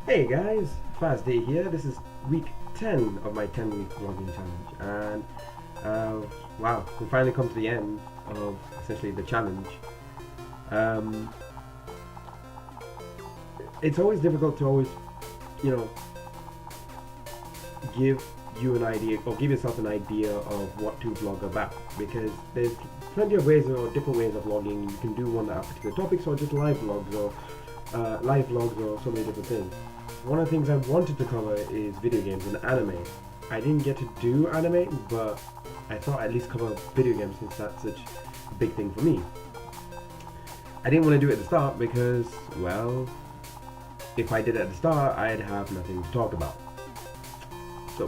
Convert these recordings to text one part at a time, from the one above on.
Hey guys, Fast Day here. This is week 10 of my 10-week vlogging challenge, and wow, we finally come to the end of essentially the challenge. Um, it's always difficult to always, you know, give you an idea or give yourself an idea of what to vlog about, because there's plenty of ways or different ways of vlogging. You can do one that have particular topics, or just live vlogs, or so many different things. One of the things I wanted to cover is video games and anime. I didn't get to do anime, but I thought I'd at least cover video games since that's such a big thing for me. I didn't want to do it at the start because, well, if I did it at the start, I'd have nothing to talk about. So,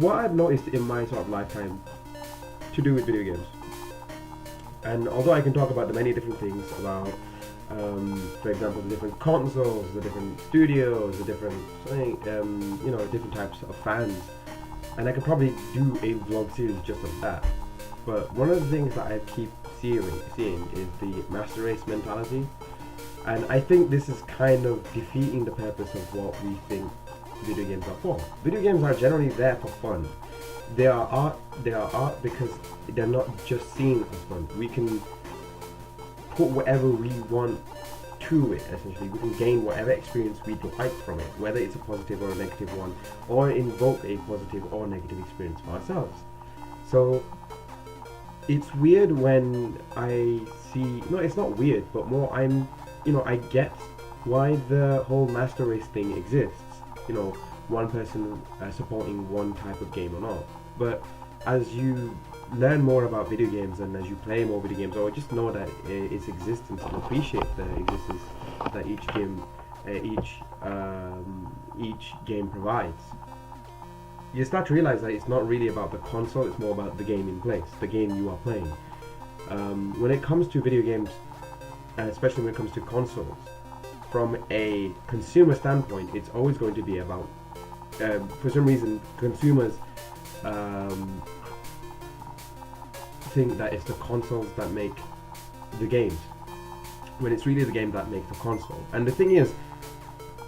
what I've noticed in my sort of lifetime to do with video games, and although I can talk about the many different things about, for example, the different consoles, the different studios, the different, different types of fans, and I could probably do a vlog series just of that. But one of the things that I keep seeing is the master race mentality, and I think this is kind of defeating the purpose of what we think video games are for. Video games are generally there for fun. They are art. They are art because they're not just seen as fun. We can put whatever we want to it. Essentially, we can gain whatever experience we'd like from it, whether it's a positive or a negative one, or invoke a positive or negative experience for ourselves. So it's weird when I see. No, it's not weird, but more I get why the whole master race thing exists. One person supporting one type of game or not. But as you learn more about video games and as you play more video games, or just know that its existence and appreciate the existence that each game provides, you start to realize that it's not really about the console, it's more about the game in place, the game you are playing. When it comes to video games, especially when it comes to consoles, from a consumer standpoint, it's always going to be about, for some reason, consumers think that it's the consoles that make the games, when it's really the game that makes the console. And the thing is,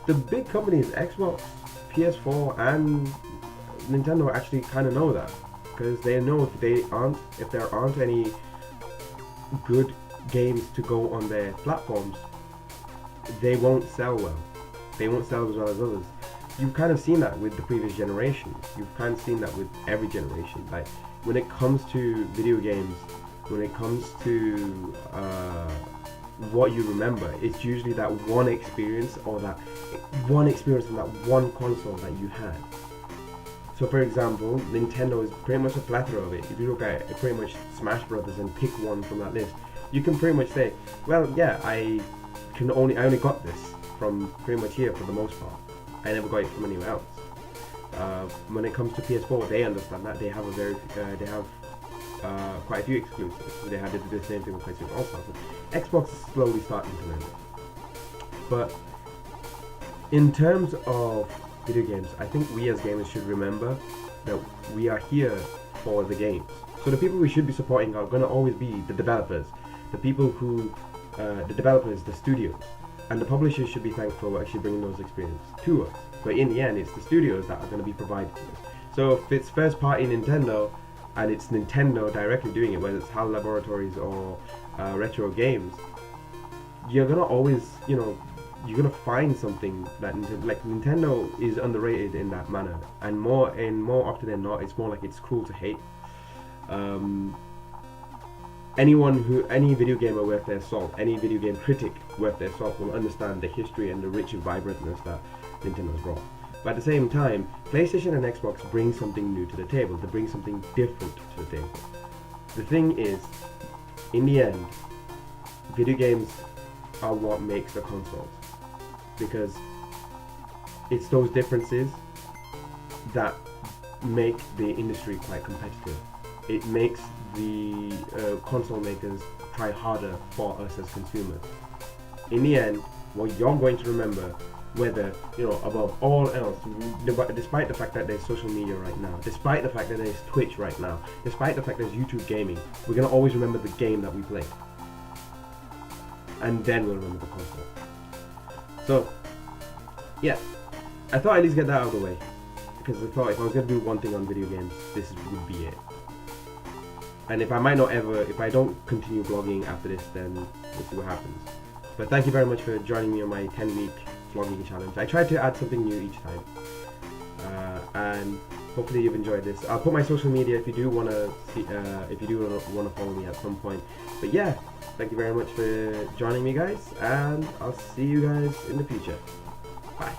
the big companies, Xbox, PS4, and Nintendo, actually kind of know that, because they know if there aren't any good games to go on their platforms, they won't sell well. They won't sell as well as others. You've kind of seen that with the previous generations. You've kind of seen that with every generation. Like, when it comes to video games, when it comes to what you remember, it's usually that one experience, or that one experience on that one console that you had. So for example, Nintendo is pretty much a plethora of it. If you look at pretty much Smash Brothers and pick one from that list, you can pretty much say, well, yeah, I only got this from pretty much here for the most part. I never got it from anywhere else. When it comes to PS4, they understand that they have quite a few exclusives. They had to do the same thing with PlayStation also. But Xbox is slowly starting to learn it. But in terms of video games, I think we as gamers should remember that we are here for the games. So the people we should be supporting are going to always be the developers, the people who, the developers, the studios. And the publishers should be thankful for actually bringing those experiences to us. But in the end, it's the studios that are going to be provided to us. So if it's first party Nintendo, and it's Nintendo directly doing it, whether it's HAL Laboratories or Retro Games, you're going to always, you're going to find something that, like, Nintendo is underrated in that manner. And more often than not, it's more like it's cool to hate. Any video gamer worth their salt, any video game critic worth their salt will understand the history and the rich vibrantness that Nintendo's brought. But at the same time, PlayStation and Xbox bring something new to the table. They bring something different to the table. The thing is, in the end, video games are what makes the consoles, because it's those differences that make the industry quite competitive. It makes the console makers try harder for us as consumers. In the end, what you're going to remember, whether, above all else, despite the fact that there's social media right now, despite the fact that there's Twitch right now, despite the fact there's YouTube gaming, we're going to always remember the game that we played. And then we'll remember the console. So yeah, I thought I'd at least get that out of the way, because I thought if I was gonna do one thing on video games, this would be it. And if I don't continue vlogging after this, then we'll see what happens. But thank you very much for joining me on my 10-week vlogging challenge. I tried to add something new each time, and hopefully you've enjoyed this. I'll put my social media if you do want to follow me at some point. But yeah, thank you very much for joining me, guys, and I'll see you guys in the future. Bye.